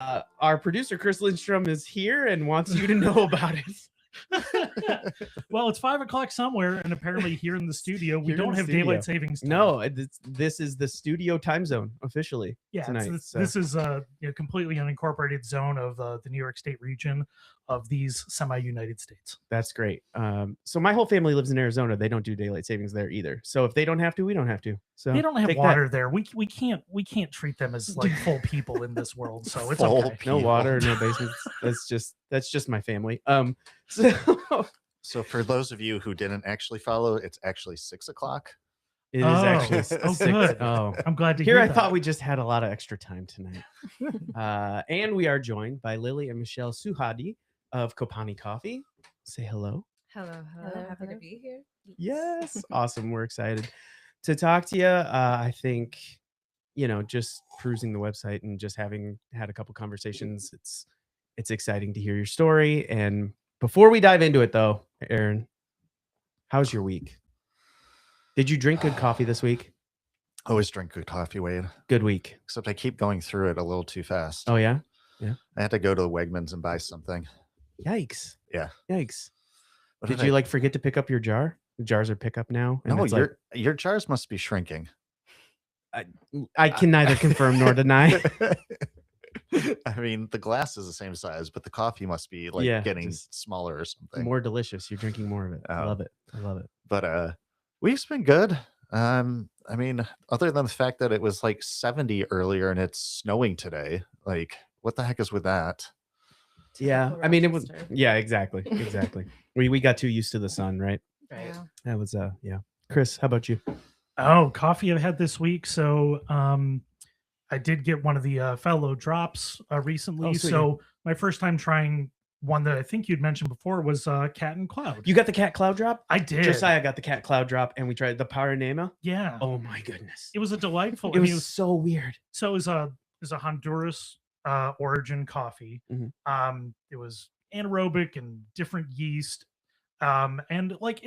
Our producer Chris Lindstrom is here and wants you to know about it. Well, it's 5 o'clock somewhere, and apparently here in the studio we don't have daylight savings time. No, this is the studio time zone officially tonight. This is a completely unincorporated zone of the New York State region of these semi-United States. That's great. So my whole family lives in Arizona. They don't do daylight savings there either. So if they don't have to, we don't have to. So they don't have water there. We can't treat them as like full people in this world. So it's Full okay. people. No water, no basements. That's just my family. So for those of you who didn't actually follow, it's actually 6 o'clock. It is actually good. Oh, I'm glad to here. hear I that. thought we just had a lot of extra time tonight. And we are joined by Lily and Michelle Suhadi of Kopani Coffee. Say hello. Hello. Happy to be here. Yes. Awesome. We're excited to talk to you. I think, just perusing the website and just having had a couple conversations, it's exciting to hear your story. And before we dive into it, though, Aaron, how's your week? Did you drink good coffee this week? I always drink good coffee, Wade. Good week. Except I keep going through it a little too fast. Oh, yeah? Yeah. I had to go to the Wegmans and buy something. Yikes. Yeah. Yikes. Did you forget to pick up your jar? The jars are pickup now? No, your jars must be shrinking. I can neither confirm nor deny. I mean, the glass is the same size, but the coffee must be getting smaller or something. More delicious. You're drinking more of it. I love it. I love it. But week's been good. I mean, other than the fact that it was like 70 earlier and it's snowing today, like what the heck is with that? Yeah, I mean, it was. Yeah, exactly. We got too used to the sun, right? Right. That was yeah. Chris, how about you? Oh, coffee I've had this week. So I did get one of the fellow drops recently. So my first time trying one that I think you'd mentioned before was Cat and Cloud. You got the Cat Cloud drop? I did. Josiah got the Cat Cloud drop, and we tried the Paranema. Yeah. Oh my goodness. It was a delightful. It was so weird. So it was a Honduras origin coffee. Mm-hmm. It was anaerobic and different yeast. And like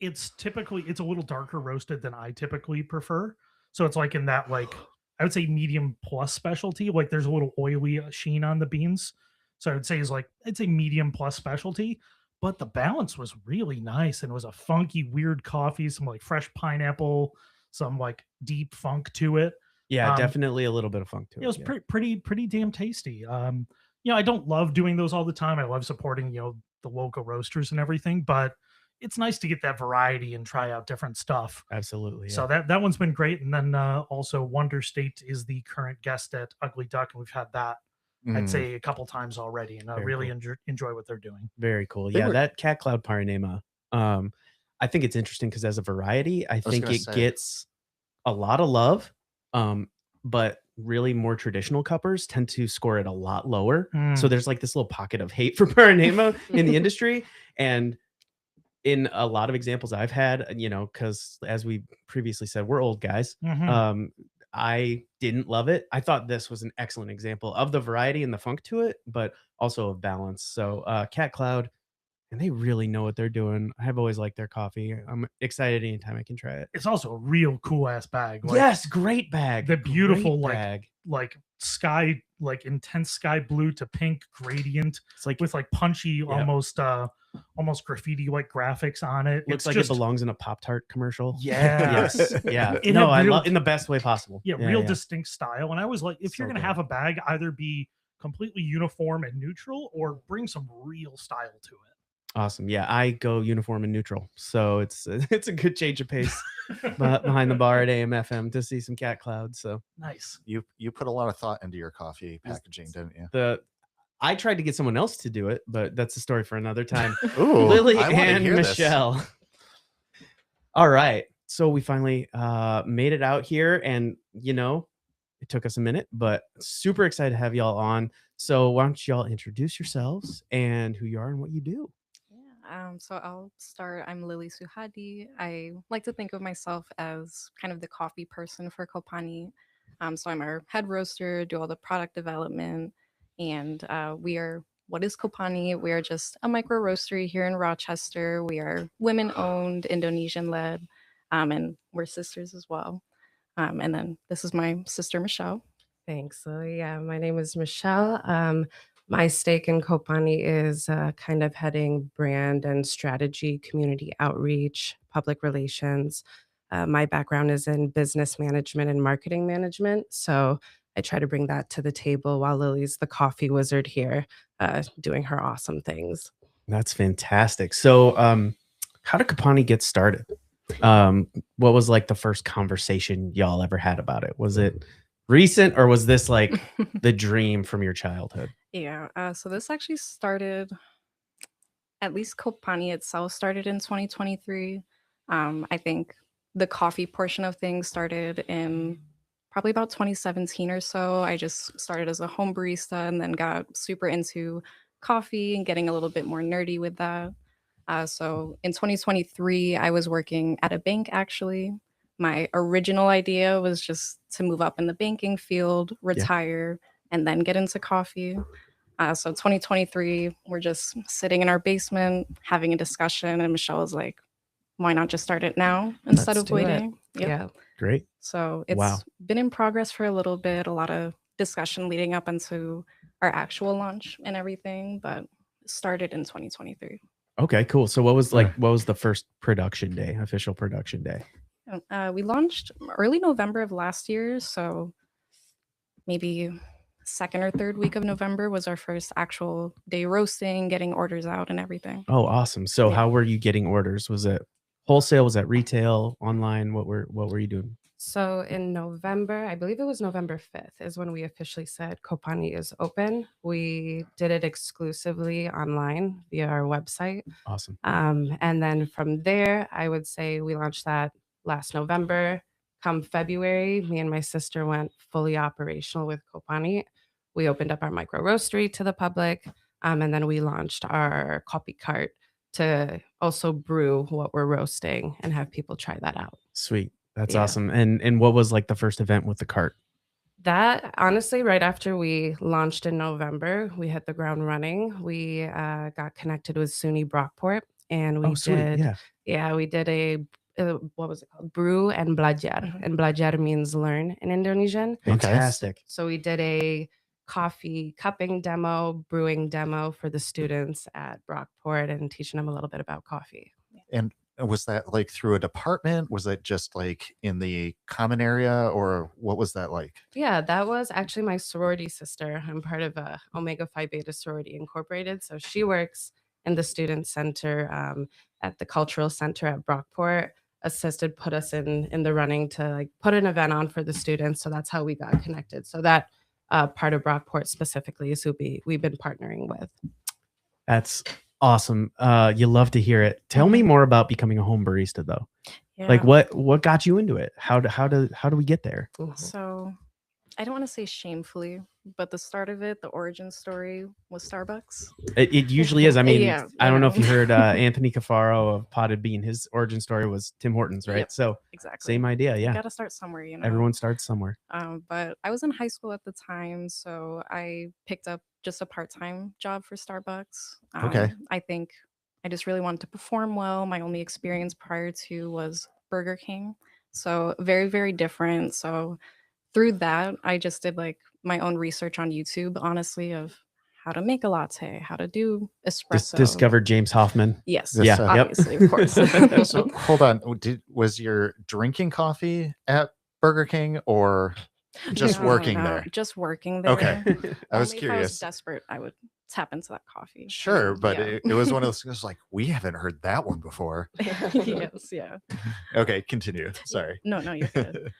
it's typically a little darker roasted than I typically prefer. So it's like in that I would say medium plus specialty. Like there's a little oily sheen on the beans. So I would say it's a medium plus specialty, but the balance was really nice. And it was a funky, weird coffee, some like fresh pineapple, some like deep funk to it. Yeah, definitely a little bit of funk to it. It was pretty damn tasty. I don't love doing those all the time. I love supporting, the local roasters and everything, but it's nice to get that variety and try out different stuff. Absolutely. Yeah. So that one's been great. And then also Wonder State is the current guest at Ugly Duck, and we've had that I'd say a couple times already, and I really enjoy what they're doing. Very cool. That Cat Cloud Paranema. I think it's interesting because as a variety, I think it gets a lot of love, but really more traditional cuppers tend to score it a lot lower. So there's like this little pocket of hate for Paranema in the industry, and in a lot of examples I've had, because as we previously said, we're old guys. I didn't love it. I thought this was an excellent example of the variety and the funk to it, but also of balance. So Cat Cloud, and they really know what they're doing. I've always liked their coffee. I'm excited anytime I can try it. It's also a real cool ass bag. Yes, great bag. The beautiful bag. like sky, like intense sky blue to pink gradient. It's like with like punchy, almost graffiti like graphics on it. Looks like it belongs in a Pop-Tart commercial. Yeah. Yes. Yeah. I love in the best way possible. Yeah, real distinct style. And I was like, if you're gonna have a bag, either be completely uniform and neutral or bring some real style to it. Awesome. Yeah, I go uniform and neutral. So it's a good change of pace behind the bar at AM/FM to see some Cat Cloud. So nice. You put a lot of thought into your coffee packaging, didn't you? I tried to get someone else to do it, but that's a story for another time. Ooh, Lily and Michelle. All right. So we finally made it out here, and it took us a minute, but super excited to have y'all on. So why don't y'all introduce yourselves and who you are and what you do? So I'll start. I'm Lily Suhadi. I like to think of myself as kind of the coffee person for Kopani. So I'm our head roaster, do all the product development, and we are, what is Kopani? We are just a micro roastery here in Rochester. We are women-owned, Indonesian-led, and we're sisters as well. And then this is my sister, Michelle. Thanks, Lily. Yeah, my name is Michelle. My stake in Kopani is kind of heading brand and strategy, community outreach, public relations. My background is in business management and marketing management. So I try to bring that to the table while Lily's the coffee wizard here, doing her awesome things. That's fantastic. So, how did Kopani get started? What was like the first conversation y'all ever had about it? Was it recent or was this like the dream from your childhood? Yeah, so this actually started, at least Kopani itself started in 2023. I think the coffee portion of things started in probably about 2017 or so. I just started as a home barista and then got super into coffee and getting a little bit more nerdy with that. So in 2023, I was working at a bank actually. My original idea was just to move up in the banking field, Yeah. retire, and then get into coffee. So 2023, we're just sitting in our basement having a discussion, and Michelle was like, "Why not just start it now instead Let's of do it. waiting?" Yep. Yeah. Great. So it's Wow. been in progress for a little bit, a lot of discussion leading up into our actual launch and everything, but it started in 2023. Okay, cool. So what was the first production day, official production day? We launched early November of last year, so maybe second or third week of November was our first actual day roasting, getting orders out and everything. Oh, awesome. So Yeah. how were you getting orders? Was it wholesale? Was that retail, online? What were you doing? So in November, I believe it was November 5th, is when we officially said Kopani is open. We did it exclusively online via our website. Awesome. And then from there, I would say we launched that last November. Come February, me and my sister went fully operational with Kopani. We opened up our micro roastery to the public, and then we launched our copy cart to also brew what we're roasting and have people try that out. Sweet. That's Yeah. awesome. And what was like the first event with the cart? That honestly, right after we launched in November, we hit the ground running. We got connected with SUNY Brockport, and we Oh, sweet. did, Yeah. we did a what was it called? Brew and belajar, Mhm. and belajar means learn in Indonesian. Fantastic. So we did a coffee cupping demo, brewing demo for the students at Brockport, and teaching them a little bit about coffee. And was that like through a department? Was it just like in the common area, or what was that like? Yeah, that was actually my sorority sister. I'm part of Omega Phi Beta Sorority Incorporated. So she works in the student center at the cultural center at Brockport. Assisted put us in the running to like put an event on for the students. So that's how we got connected. So that part of Brockport specifically is who we've been partnering with. That's awesome. You love to hear it. Tell me more about becoming a home barista though. Yeah. Like what got you into it? How do we get there? So I don't want to say shamefully, but the start of it, the origin story was Starbucks. It usually is. I mean, Yeah, I don't know if yeah. you heard Anthony Cafaro of Potted Bean. His origin story was Tim Hortons, right? Yep, So Exactly. same idea. You Yeah. got to start somewhere, you know. Everyone starts somewhere. But I was in high school at the time, so I picked up just a part-time job for Starbucks. Okay. I think I just really wanted to perform well. My only experience prior to was Burger King, so very, very different. So through that, I just did like my own research on YouTube, honestly, of how to make a latte, how to do espresso. Discovered James Hoffman. Yes, This, Yeah. Yep. obviously, of course. So hold on. Was your drinking coffee at Burger King or just No, working no, there? just working there. Okay. I was Only If I was curious. desperate, I would tap into that coffee. Sure, but Yeah. it was one of those things like, we haven't heard that one before. Yes, yeah. Okay, continue. Sorry. No, you're good.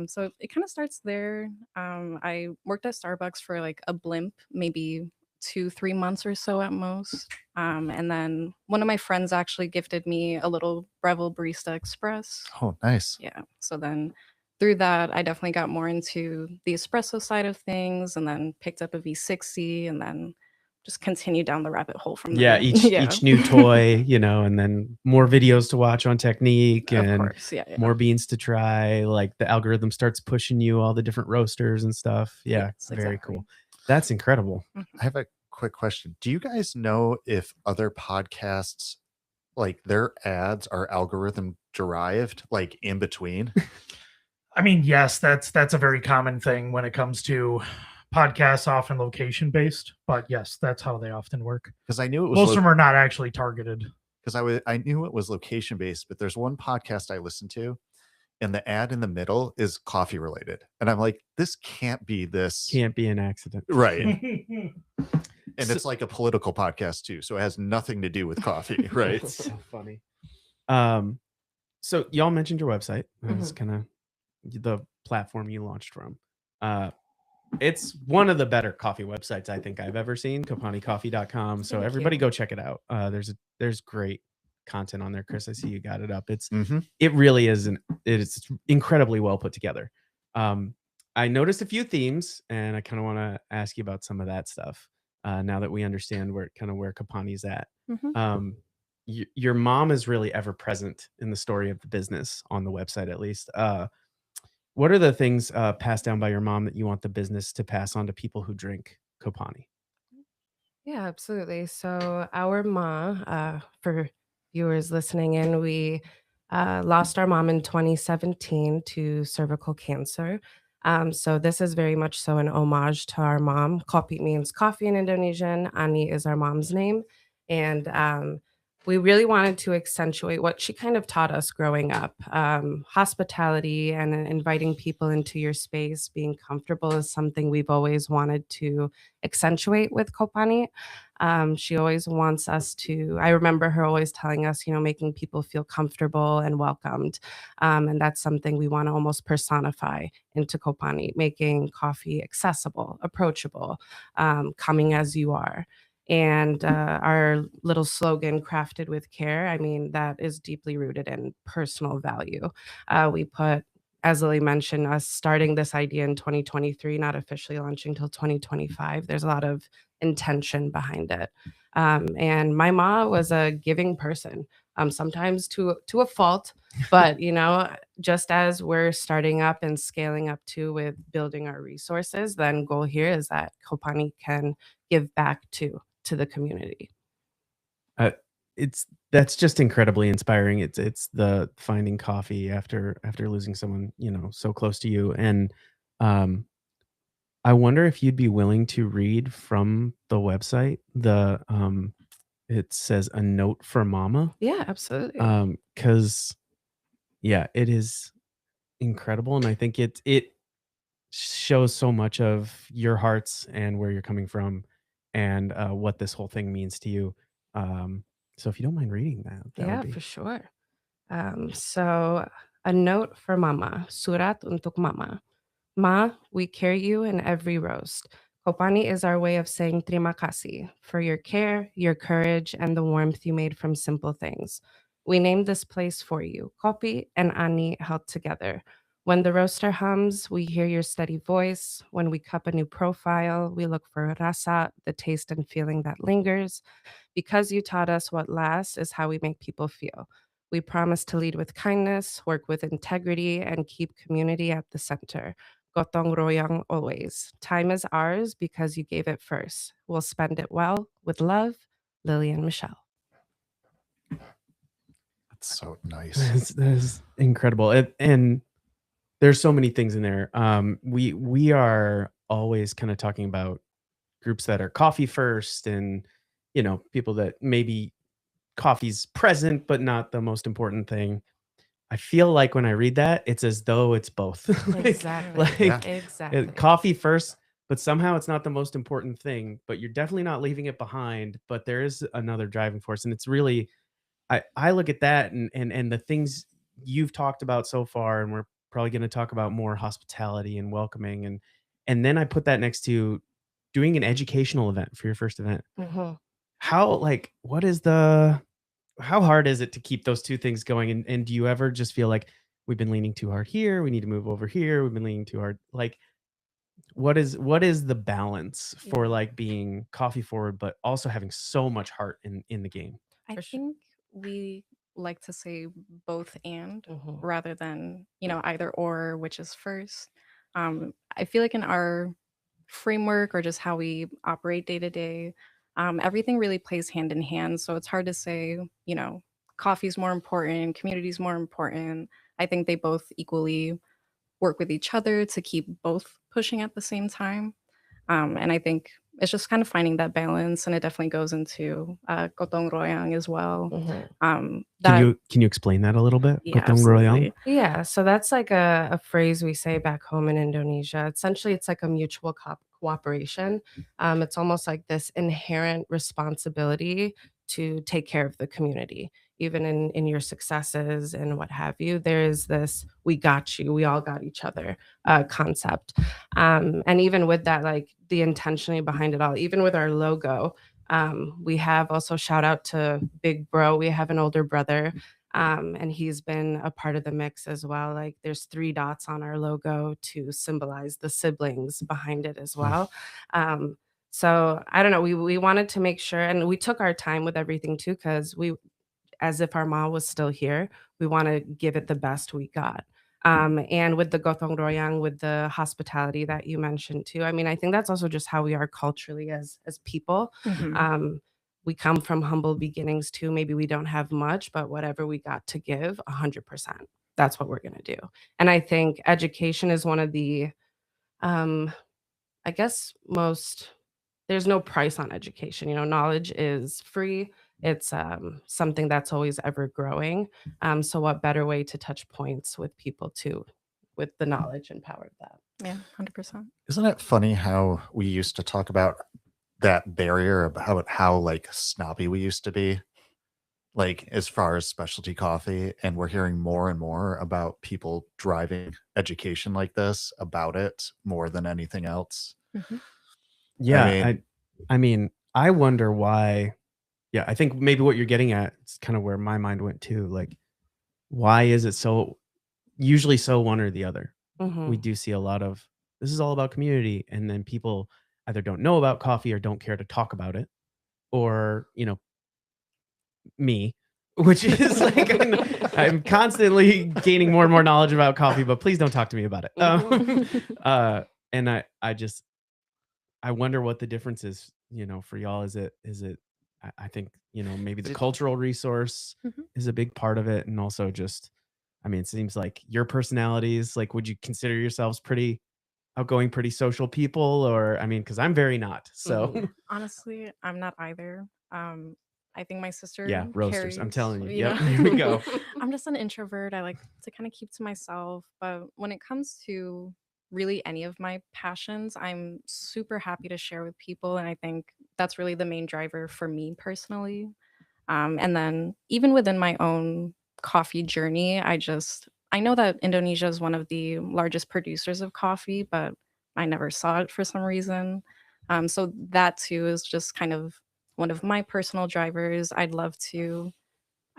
So it kind of starts there. I worked at Starbucks for like a blimp, maybe 2-3 months or so at most. And then one of my friends actually gifted me a little Breville Barista Express. Oh, nice. Yeah. So then through that, I definitely got more into the espresso side of things, and then picked up a V60, and then just continued down the rabbit hole from Yeah, there. each new toy, and then more videos to watch on technique Of and course, yeah. more beans to try. Like the algorithm starts pushing you all the different roasters and stuff. Yeah, Yes, very exactly. cool. That's incredible. I have a quick question. Do you guys know if other podcasts, like their ads are algorithm derived, like in between? I mean, yes, that's a very common thing when it comes to podcasts, often location based. But yes, that's how they often work. Because I knew it was Most of them are not actually targeted. because I knew it was location based, but there's one podcast I listened to, and the ad in the middle is coffee related, and I'm like, this can't be this Can't be an accident. right. And So- it's like a political podcast too, so it has nothing to do with coffee, right? That's so funny. So y'all mentioned your website. That's kind of the platform you launched from. It's one of the better coffee websites I think I've ever seen, kopanicoffee.com. So Thank everybody you. go check it out. There's great content on there. Chris, I see you got it up. Mhm. It really is it's incredibly well put together. I noticed a few themes, and I kind of want to ask you about some of that stuff. Now that we understand where Kopani's at. Mhm. Your mom is really ever present in the story of the business on the website, at least. What are the things passed down by your mom that you want the business to pass on to people who drink Kopani? Yeah, absolutely. So our ma, for viewers listening in, we lost our mom in 2017 to cervical cancer. So this is very much so an homage to our mom. Kopi means coffee in Indonesian. Ani is our mom's name, and we really wanted to accentuate what she kind of taught us growing up. Hospitality and inviting people into your space, being comfortable is something we've always wanted to accentuate with Kopani. She always wants us to, I remember her always telling us, making people feel comfortable and welcomed. And that's something we want to almost personify into Kopani, making coffee accessible, approachable, coming as you are. And our little slogan, crafted with care, I mean, that is deeply rooted in personal value. We put, as Lily mentioned, us starting this idea in 2023, not officially launching till 2025. There's a lot of intention behind it. And my mom was a giving person, sometimes to a fault, but just as we're starting up and scaling up too with building our resources, then goal here is that Kopani can give back to the community. Uh, it's That's just incredibly inspiring. It's the finding coffee after losing someone so close to you, and um, I wonder if you'd be willing to read from the website. It says a note for Mama, Yeah, absolutely. because yeah, it is incredible, and I think it shows so much of your hearts and where you're coming from, and what this whole thing means to you. So if you don't mind reading that, that would Yeah, be for sure. So a note for Mama, surat untuk Mama. Ma, we carry you in every roast. Kopani is our way of saying terima kasih for your care, your courage, and the warmth you made from simple things. We named this place for you. Kopi and Ani held together. When the roaster hums, we hear your steady voice. When we cup a new profile, we look for rasa, the taste and feeling that lingers. Because you taught us what lasts is how we make people feel. We promise to lead with kindness, work with integrity, and keep community at the center. Gotong royong always. Time is ours because you gave it first. We'll spend it well. With love, Lily and Michelle. That's so nice. that is incredible, and there's so many things in there. We are always kind of talking about groups that are coffee first, and people that maybe coffee's present but not the most important thing. I feel like when I read that, it's as though it's both. Exactly. Yeah. Exactly. Coffee first, but somehow it's not the most important thing, but you're definitely not leaving it behind, but there is another driving force, and it's really I look at that, and the things you've talked about so far, and we're probably going to talk about more hospitality and welcoming, and then I put that next to doing an educational event for your first event. Mhm. What is the how hard is it to keep those two things going? And do you ever just feel like we've been leaning too hard here, we need to move over here, we've been leaning too hard? Like, what is the balance for like being coffee forward, but also having so much heart in the game? I For sure. think we like to say both and Mhm. rather than, either or, which is first. I feel like in our framework or just how we operate day to day, everything really plays hand in hand. So it's hard to say, coffee's more important, community's more important. I think they both equally work with each other to keep both pushing at the same time. And I think it's just kind of finding that balance, and it definitely goes into gotong royong as well. Can you explain that a little bit? Yeah, Gotong royong? absolutely. Yeah, so that's like a phrase we say back home in Indonesia. Essentially, it's like a mutual cooperation. It's almost like this inherent responsibility to take care of the community, even in your successes and what have you. There is this "we got you, we all got each other" concept, and even with that, like the intentionally behind it all, even with our logo. We have also shout out to Big Bro. We have an older brother, and he's been a part of the mix as well. Like there's 3 dots on our logo to symbolize the siblings behind it as well. Um, so I don't know. We wanted to make sure, and we took our time with everything too, because we, as if our mom was still here, we want to give it the best we got. And with the gotong royang, with the hospitality that you mentioned too, I mean, I think that's also just how we are culturally as people. Mhm. We come from humble beginnings too. Maybe we don't have much, but whatever we got to give, 100%. That's what we're gonna do. And I think education is one of the, um, I guess most there's no price on education. You know, knowledge is free. It's something that's always ever growing. So what better way to touch points with people too, with the knowledge and power of that? Yeah, 100%. Isn't it funny how we used to talk about that barrier, about how like snobby we used to be, like as far as specialty coffee, and we're hearing more and more about people driving education like this about it more than anything else. Mhm. I Yeah, mean, I mean, I wonder why. Yeah, I think maybe what you're getting at is kind of where my mind went too. Like, why is it so usually so one or the other? We Mhm. do see a lot of this is all about community, and then people either don't know about coffee or don't care to talk about it, or me, which is like I'm constantly gaining more and more knowledge about coffee, but please don't talk to me about it. And I wonder what the difference is, for y'all. Is it I think, maybe the Did- cultural resource Mhm. is a big part of it. And also just, I mean, it seems like your personalities, like, would you consider yourselves pretty outgoing, pretty social people? Or, I mean, because I'm very not. So Mhm. Honestly, I'm not either. I think my yeah, sister roasters. I'm carries, telling you. Yep. Here we go. I'm just an introvert. I like to kind of keep to myself. But when it comes to really any of my passions, I'm super happy to share with people. And I think that's really the main driver for me personally. And then even within my own coffee journey, I know that Indonesia is one of the largest producers of coffee, but I never saw it for some reason. So that too is just kind of one of my personal drivers. I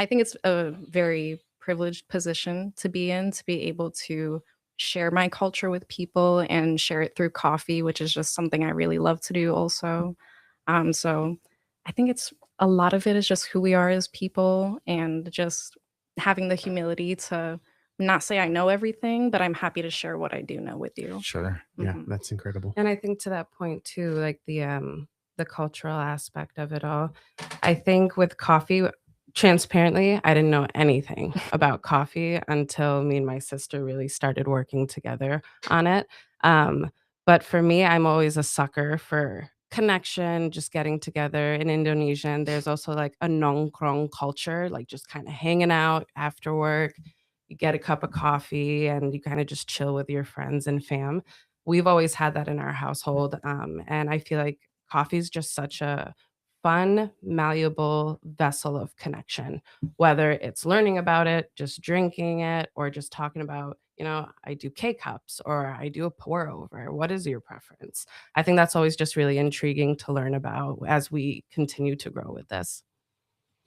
think it's a very privileged position to be in, to be able to share my culture with people and share it through coffee, which is just something I really love to do also. So I think it's a lot of it is just who we are as people, and just having the humility to not say I know everything, but I'm happy to share what I do know with you. sure. Yeah, Mhm. that's incredible. And I think to that point too, like the cultural aspect of it all. I think with coffee, transparently, I didn't know anything about coffee until me and my sister really started working together on it. Um, but for me, I'm always a sucker for connection, just getting together. In Indonesian, there's also like a nongkrong culture, like just kind of hanging out after work. You get a cup of coffee and you kind of just chill with your friends and fam. We've always had that in our household, and I feel like coffee is just such a fun, malleable vessel of connection, whether it's learning about it, just drinking it, or just talking about, I do K cups or I do a pour over. What is your preference? I think that's always just really intriguing to learn about as we continue to grow with this.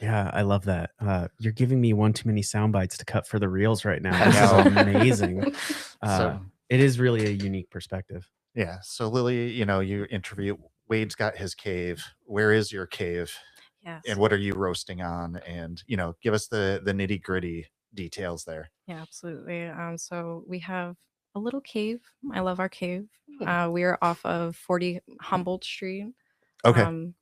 Yeah, I love that. You're giving me one too many sound bites to cut for the reels right now. I This is know. amazing. So It is really a unique perspective. yeah, so Lily, you interview Wade's got his cave. Where is your cave? And Yes. what are you roasting on? And give us the nitty gritty details there. Yeah, absolutely. So we have a little cave. I love our cave. Hmm. We are off of 40 Humboldt Street. Okay. Um,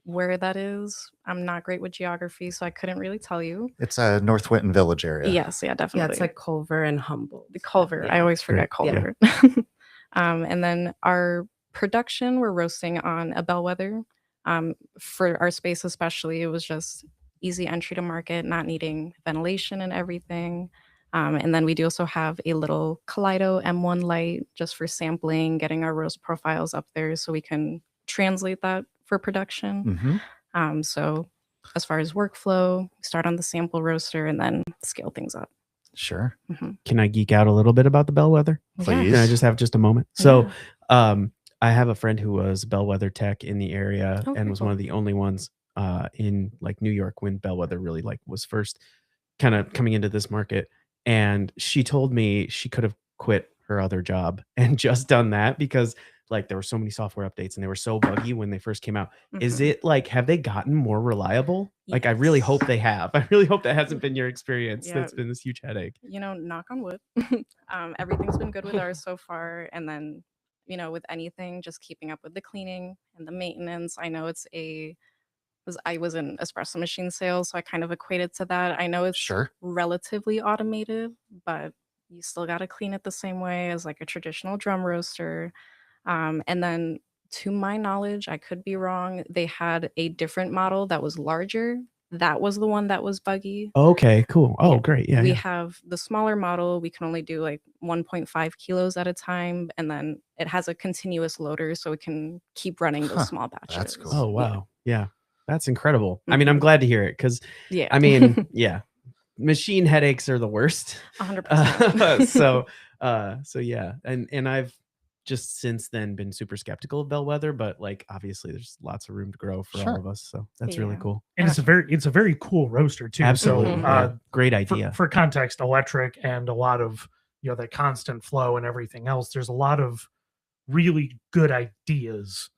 where that is. I'm not great with geography, so I couldn't really tell you. It's a North Winton Village area. Yes, yeah, Yeah, definitely. it's like Culver and Humboldt. The Culver. I Yeah. always forget Great. Yeah. Culver. And then our production, we're roasting on a bellwether. For our space especially, it was just easy entry to market, not needing ventilation and everything. And then we do also have a little Kaleido M1 light just for sampling, getting our roast profiles up there so we can translate that for production. Mhm. So as far as workflow, start on the sample roaster and then scale things up. Sure. Can I geek out a little bit about the bellwether? Please. Can I just have just a moment? So, I have a friend who was bellwether tech in the area Oh, and very was one cool. of the only ones in like New York when bellwether really like was first kind of coming into this market. And she told me she could have quit her other job and just done that because like there were so many software updates and they were so buggy when they first came out. Is Mhm. it like, have they gotten more reliable? Like, I really hope Yes. they have. I really hope that hasn't been your experience. Yeah. That's been this huge headache. You know, knock on wood. Everything's been good with ours so far. And then, you know, with anything, just keeping up with the cleaning and the maintenance. I know I was in espresso machine sales, so I kind of equated to that. I know it's Sure. relatively automated, but you still got to clean it the same way as like a traditional drum roaster. And then, to my knowledge, I could be wrong, they had a different model that was larger. That was the one that was buggy. Okay, cool. Oh, Yeah. great. Yeah, We yeah. have the smaller model. We can only do like 1.5 kilos at a time. And then it has a continuous loader, so it can keep running those Huh, small batches. that's cool. Oh, Yeah. wow. Yeah. That's incredible. I mean, I'm Mhm. glad to hear it because, Yeah. I mean, yeah, machine headaches are the worst. 100%. So yeah, and I've just since then been super skeptical of bellwether, but like obviously there's lots of room to grow for all Sure. of us. So that's really Yeah. cool. And it's a very cool roaster too. Absolutely. So Yeah. Great idea. for context, electric and a lot of, you know, the constant flow and everything else, there's a lot of really good ideas.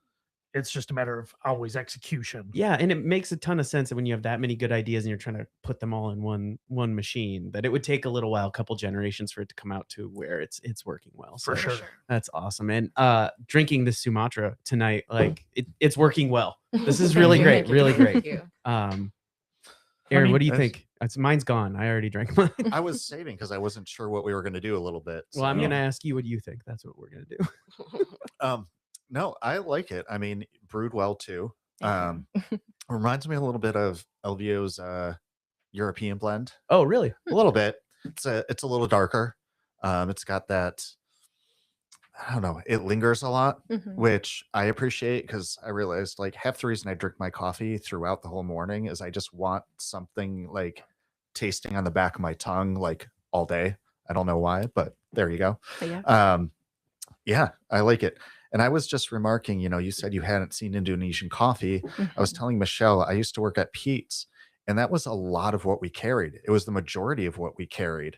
It's just a matter of always execution. Yeah, and it makes a ton of sense that when you have that many good ideas and you're trying to put them all in one machine, that it would take a little while, a couple generations for it to come out to where it's working well. For So sure. that's awesome. And drinking this Sumatra tonight, like it's working well. This is really great, Thank you. really Thank great. you. Aaron, mean, what do you Yes. think? Mine's gone. I already drank mine. I was saving because I wasn't sure what we were going to do a little bit. Well, I'm so- gonna ask you, what do you think? That's what we're gonna do. No, I like it. I mean, brewed well too. Thank you. Reminds me a little bit of LVO's European blend. Oh, really? A little bit. It's a little darker. It's got that, I don't know, it lingers a lot, Mhm. which I appreciate because I realized like half the reason I drink my coffee throughout the whole morning is I just want something like tasting on the back of my tongue like all day. I don't know why, but there you go. But yeah. Yeah, I like it. And I was just remarking, you know, you said you hadn't seen Indonesian coffee. I was Mhm. telling Michelle, I used to work at Pete's, and that was a lot of what we carried. It was the majority of what we carried.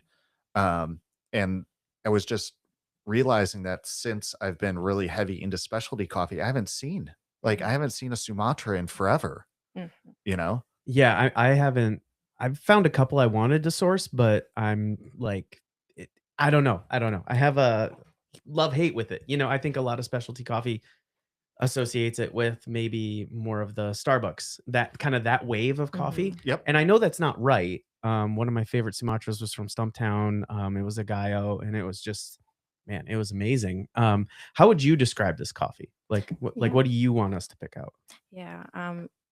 And I was just realizing that since I've been really heavy into specialty coffee, I haven't seen a Sumatra in forever, Mhm. you know? Yeah, I haven't. I've found a couple I wanted to source, but I'm like, I don't know. I don't know. I have a love hate with it. You know, I think a lot of specialty coffee associates it with maybe more of the Starbucks, that kind of that wave of coffee. Yep. And I know that's not right. One of my favorite Sumatras was from Stumptown. It was a Gallo, and it was just, man, it was amazing. How would you describe this coffee? Like, Yeah. what do you want us to pick out? Yeah,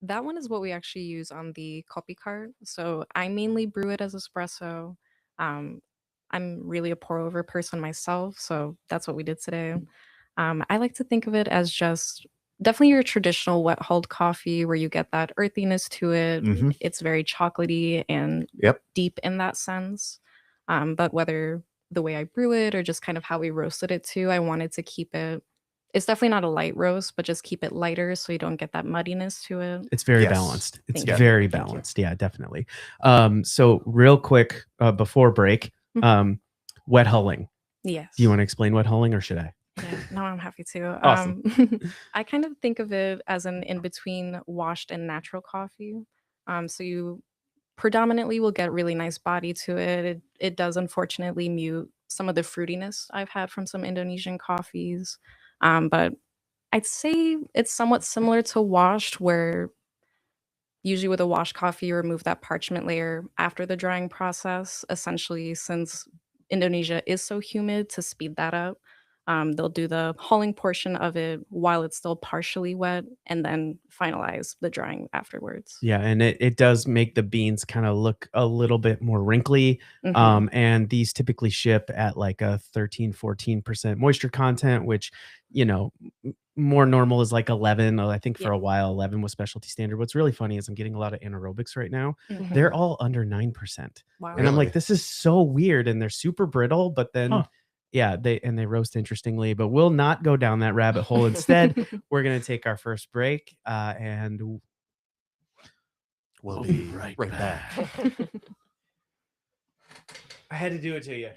that one is what we actually use on the copy cart. So I mainly brew it as espresso. Um, I'm really a pour over person myself, so that's what we did today. I like to think of it as just definitely your traditional wet hulled coffee where you get that earthiness to it. Mhm. It's very chocolatey and Yep. deep in that sense. But whether the way I brew it or just kind of how we roasted it too, I wanted to keep it, it's definitely not a light roast, but just keep it lighter so you don't get that muddiness to it. It's very Yes. balanced. It's Thank you. very Thank you. balanced. Yeah, definitely. So real quick, before break, Mhm. wet hulling. Yes. Do you want to explain wet hulling, or should I? Yeah, no, I'm happy to. Awesome. I kind of think of it as an in between washed and natural coffee. So you predominantly will get really nice body to it. It does unfortunately mute some of the fruitiness I've had from some Indonesian coffees. But I'd say it's somewhat similar to washed, where Usually with a wash coffee, you remove that parchment layer after the drying process. Essentially, since Indonesia is so humid, to speed that up, they'll do the hulling portion of it while it's still partially wet and then finalize the drying afterwards. Yeah, and it does make the beans kind of look a little bit more wrinkly. Hmm. And these typically ship at like a 13-14% moisture content, which, you know, more normal is like 11. I think for Yeah. a while 11 was specialty standard. What's really funny is I'm getting a lot of anaerobics right now. Mhm. They're all under 9%. Wow. And I'm Really? like, this is so weird. And they're super brittle, but then Huh. yeah, they roast interestingly, but we'll not go down that rabbit hole. Instead, we're gonna take our first break, and We'll be right back. I had to do it to you.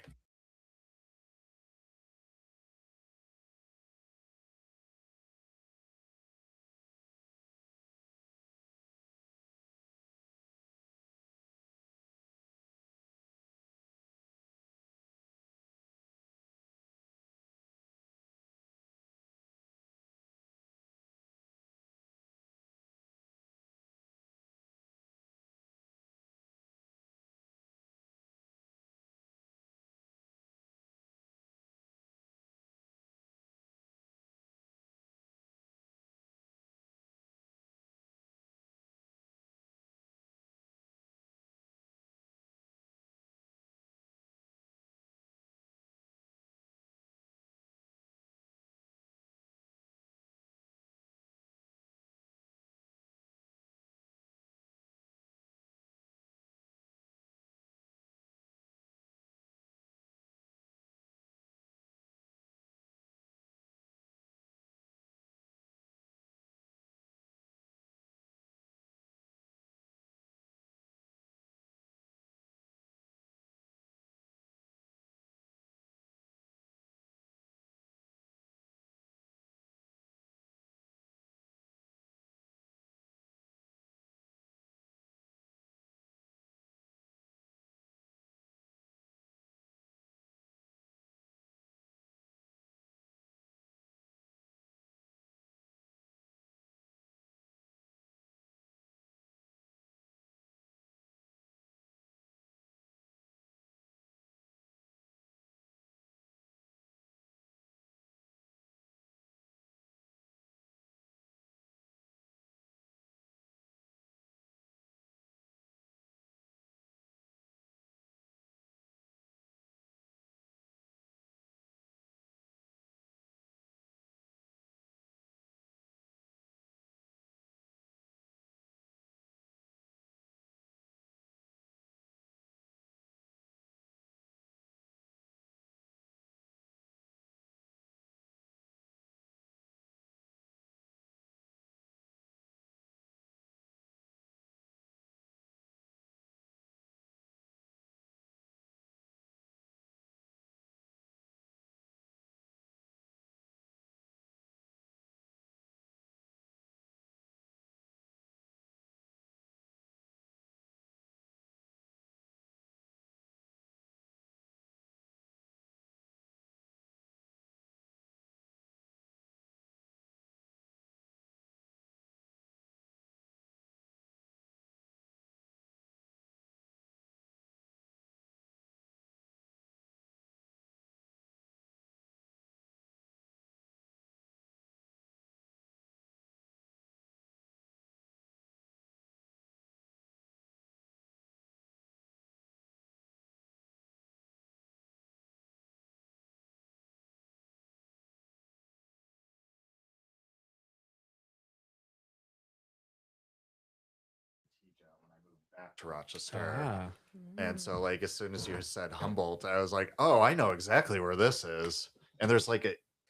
Back to Rochester. Ah. And so like as soon as you said Humboldt, I was like, oh, I know exactly where this is. And there's like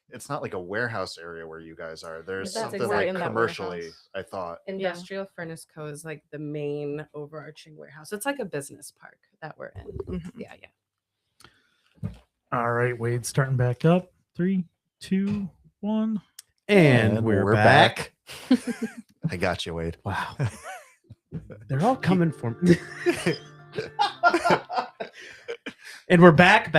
it's not like a warehouse area where you guys are. There's That's something exactly like in that commercially, warehouse. I thought. Industrial Furnace Co. is like the main overarching warehouse. It's like a business park that we're in. Mhm. Yeah. All right, Wade, starting back up. 3, 2, 1. And we're back. I got you, Wade. Wow. They're all coming for me. And we're back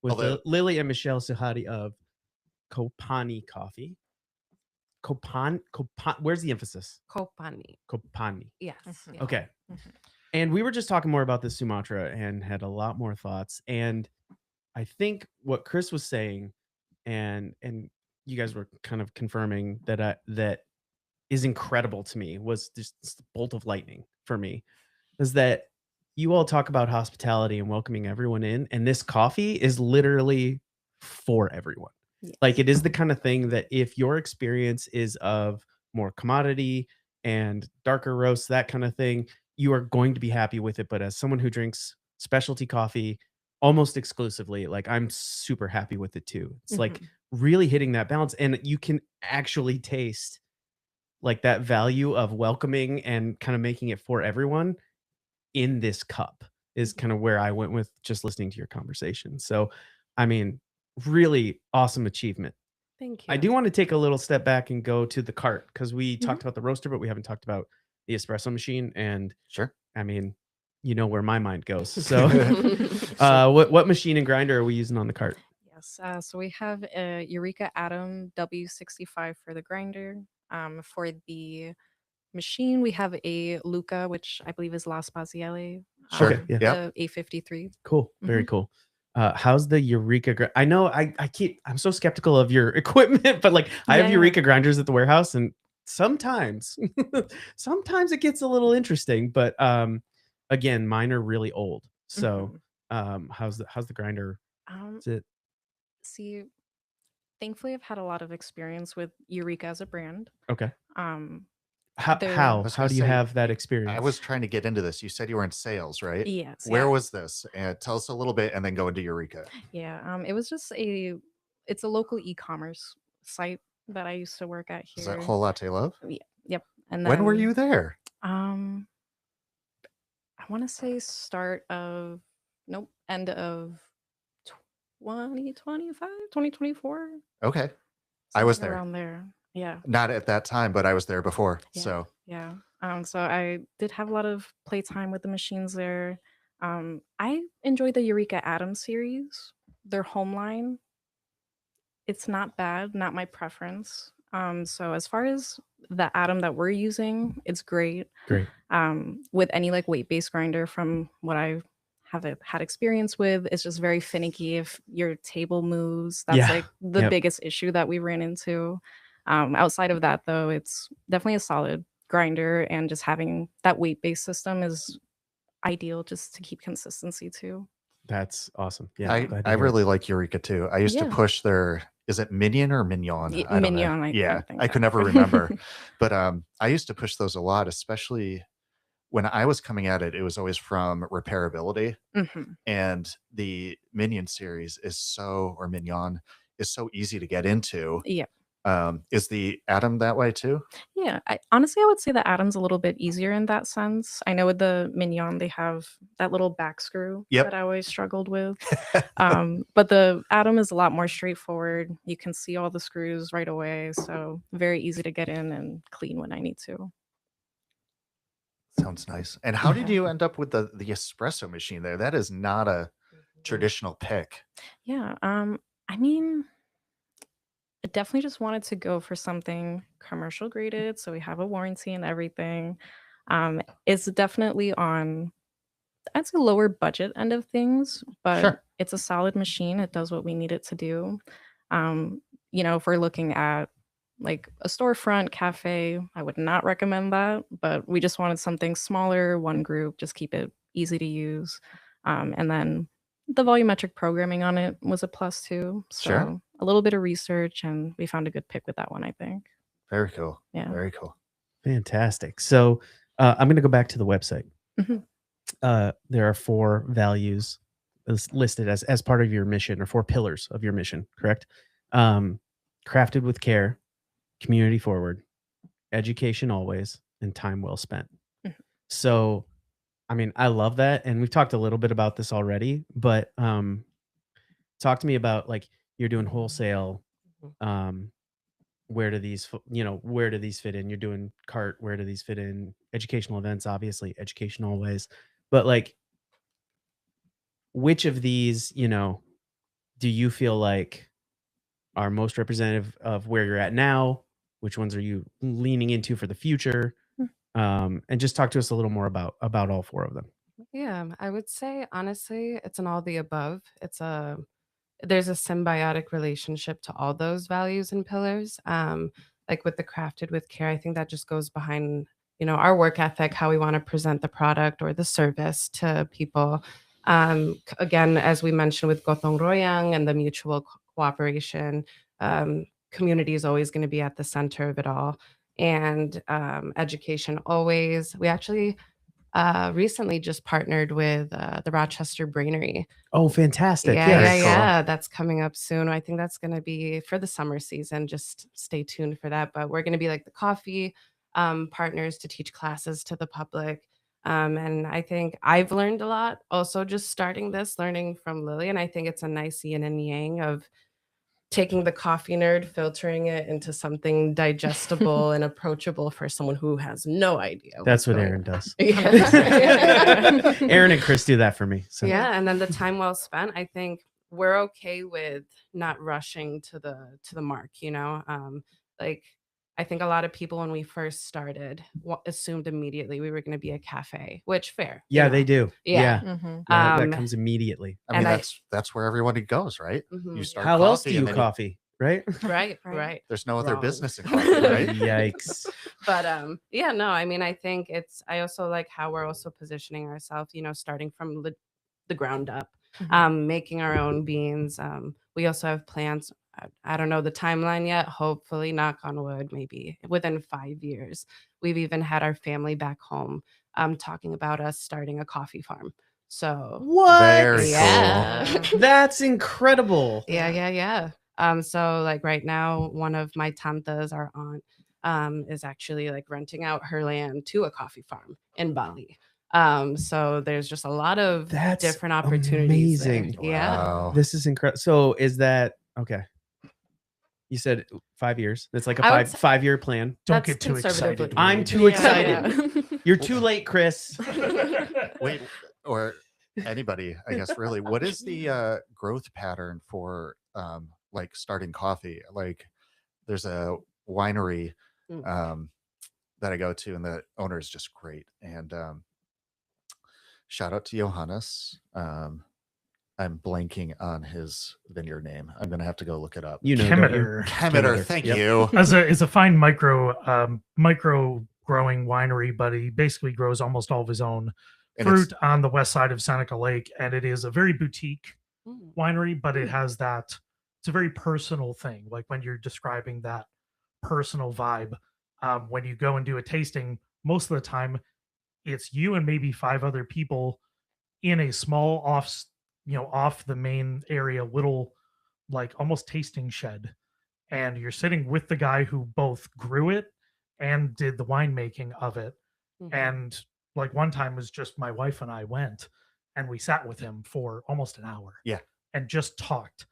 with Although- Lily and Michelle Suhadi of Kopani Coffee. Where's the emphasis? Kopani. Kopani. Yes. Mhm. Yeah. Okay. Mhm. And we were just talking more about this Sumatra and had a lot more thoughts. And I think what Chris was saying, and you guys were kind of confirming that is incredible to me, was just this bolt of lightning for me, is that you all talk about hospitality and welcoming everyone in, and this coffee is literally for everyone. Like, Yes. it is the kind of thing that if your experience is of more commodity and darker roasts, that kind of thing, you are going to be happy with it. But as someone who drinks specialty coffee almost exclusively, like, I'm super happy with it too. It's like Mhm. really hitting that balance, and you can actually taste like that value of welcoming and kind of making it for everyone in this cup is kind of where I went with just listening to your conversation. So, I mean, really awesome achievement. Thank I you. do want to take a little step back and go to the cart because we Mhm. talked about the roaster, but we haven't talked about the espresso machine. And Sure. I mean, you know where my mind goes. So, So- what machine and grinder are we using on the cart? Yes. So we have a Eureka Atom W65 for the grinder. For the machine, we have a Luca, which I believe is La Spaziale. Sure. Okay, yeah. Yep. The A53. Cool. Very Mhm. cool. How's the Eureka? I know I'm so skeptical of your equipment, but like I have Yeah. Eureka grinders at the warehouse, and sometimes, sometimes it gets a little interesting. But again, mine are really old. So how's the grinder? Um, Is it See, thankfully, I've had a lot of experience with Eureka as a brand. okay? Um, How They're- I how was how gonna do you say, have that experience? I was trying to get into this. You said you were in sales, right? yes, Where yeah, was this? And tell us a little bit, and then go into Eureka. yeah. It was just it's a local e-commerce site that I used to work at Is that here. Whole Latte Love? Yeah, yep. And When were then, you there? I want to say end of 2025, 2024, Okay, I was somewhere there. around there. Yeah. Not at that time, but I was there before. Yeah, So yeah. So I did have a lot of playtime with the machines there. I enjoyed the Eureka Atom series. Their home line, it's not bad, not my preference. So as far as the Atom that we're using, it's great. Great. With any like weight-based grinder, from what I have had experience with, it's just very finicky. If your table moves, that's Yeah. like the Yep. biggest issue that we ran into. Outside of that, though, it's definitely a solid grinder, and just having that weight-based system is ideal just to keep consistency too. That's awesome. Yeah, I glad to I hear it. really like Eureka too. I used to Yeah. push their, is it Minion or Mignon? I don't know. Mignon, I Yeah, think I could never remember. But I used to push those a lot, especially when I was coming at it. It was always from repairability, Mhm. and the Minion series or Mignon is so easy to get into. Yeah. Is the Atom that way too? Yeah, honestly, I would say the Atom's a little bit easier in that sense. I know with the Mignon, they have that little back screw Yep. that I always struggled with. But the Atom is a lot more straightforward. You can see all the screws right away, so very easy to get in and clean when I need to. Sounds nice. And how did Yeah. you end up with the espresso machine there? That is not a traditional pick. Yeah, I mean, I definitely just wanted to go for something commercial graded, so we have a warranty and everything. It's definitely on, I'd say, lower budget end of things, but Sure. it's a solid machine. It does what we need it to do. If we're looking at like a storefront cafe, I would not recommend that, but we just wanted something smaller, one group, just keep it easy to use. And then the volumetric programming on it was a plus too. So Sure. a little bit of research, and we found a good pick with that one, I think. Very cool. Yeah. Very cool. Fantastic. So I'm going to go back to the website. Mhm. There are 4 values listed as part of your mission, or 4 pillars of your mission, correct? Crafted with care, community forward, education always, and time well spent. Mhm. So, I mean, I love that. And we've talked a little bit about this already, but talk to me about, like, you're doing wholesale. Where do these fit in? You're doing cart, where do these fit in? Educational events, obviously, education always. But like, which of these, do you feel like are most representative of where you're at now? Which ones are you leaning into for the future? And just talk to us a little more about all 4 of them. Yeah, I would say honestly, it's an all the above. There's a symbiotic relationship to all those values and pillars. Like with the crafted with care, I think that just goes behind, our work ethic, how we want to present the product or the service to people. Again, as we mentioned with Gotong Royang and the mutual cooperation, community is always going to be at the center of it all. And education always. We actually recently just partnered with the Rochester Brainery. Oh, fantastic. Yeah, Yes. yeah. That's coming up soon. I think that's going to be for the summer season. Just stay tuned for that. But we're going to be like the coffee partners to teach classes to the public. And I think I've learned a lot also just starting this, learning from Lily. And I think it's a nice yin and yang of taking the coffee nerd, filtering it into something digestible and approachable for someone who has no idea. That's what Aaron does. Yeah. Aaron and Chris do that for me. So. Yeah, and then the time well spent. I think we're okay with not rushing to the mark. Like I think a lot of people when we first started assumed immediately we were going to be a cafe, which fair. Yeah, they do. Yeah. That comes immediately. I mean, that's where everybody goes, right? You start. How else do you coffee? Right? Right. There's no other business in coffee, right? Yikes. But yeah, no, I mean, I think I also like how we're also positioning ourselves, starting from the ground up, making our own beans. We also have plans. I don't know the timeline yet. Hopefully, knock on wood, maybe within 5 years. We've even had our family back home talking about us starting a coffee farm. So what? Very cool. That's incredible. Yeah. So like right now, one of my tantas, our aunt, is actually like renting out her land to a coffee farm in Bali. So there's just a lot of different opportunities. Amazing. Yeah. Wow. This is incredible. So is that okay? You said 5 years. That's like a 5-year plan. Don't get too excited. I'm too excited. You're too late, Chris. Wait, or anybody, I guess, really. What is the growth pattern for like starting coffee? Like there's a winery that I go to and the owner is just great. And shout out to Johannes. I'm blanking on his vineyard name. I'm gonna have to go look it up. Kemeter. Thank you. As a fine micro growing winery, but he basically grows almost all of his own fruit on the west side of Seneca Lake, and it is a very boutique winery, but it has that. It's a very personal thing. Like when you're describing that personal vibe, when you go and do a tasting, most of the time it's you and maybe 5 other people in a small off the main area, little like almost tasting shed, and you're sitting with the guy who both grew it and did the winemaking of it. And like one time was just my wife and I went and we sat with him for almost an hour. Yeah. And just talked.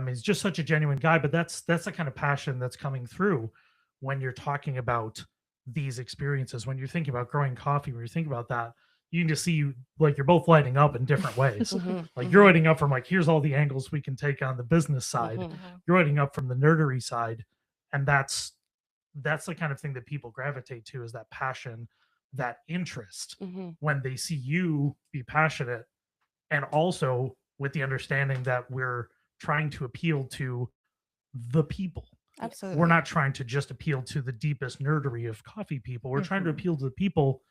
He's just such a genuine guy, but that's the kind of passion that's coming through when you're talking about these experiences. When you're thinking about growing coffee, when you're thinking about that, you can just see like you're both lighting up in different ways. Like you're lighting up from like, here's all the angles we can take on the business side. You're lighting up from the nerdery side. And that's the kind of thing that people gravitate to, is that passion, that interest when they see you be passionate, and also with the understanding that we're trying to appeal to the people. Absolutely. We're not trying to just appeal to the deepest nerdery of coffee people. We're trying to appeal to the people.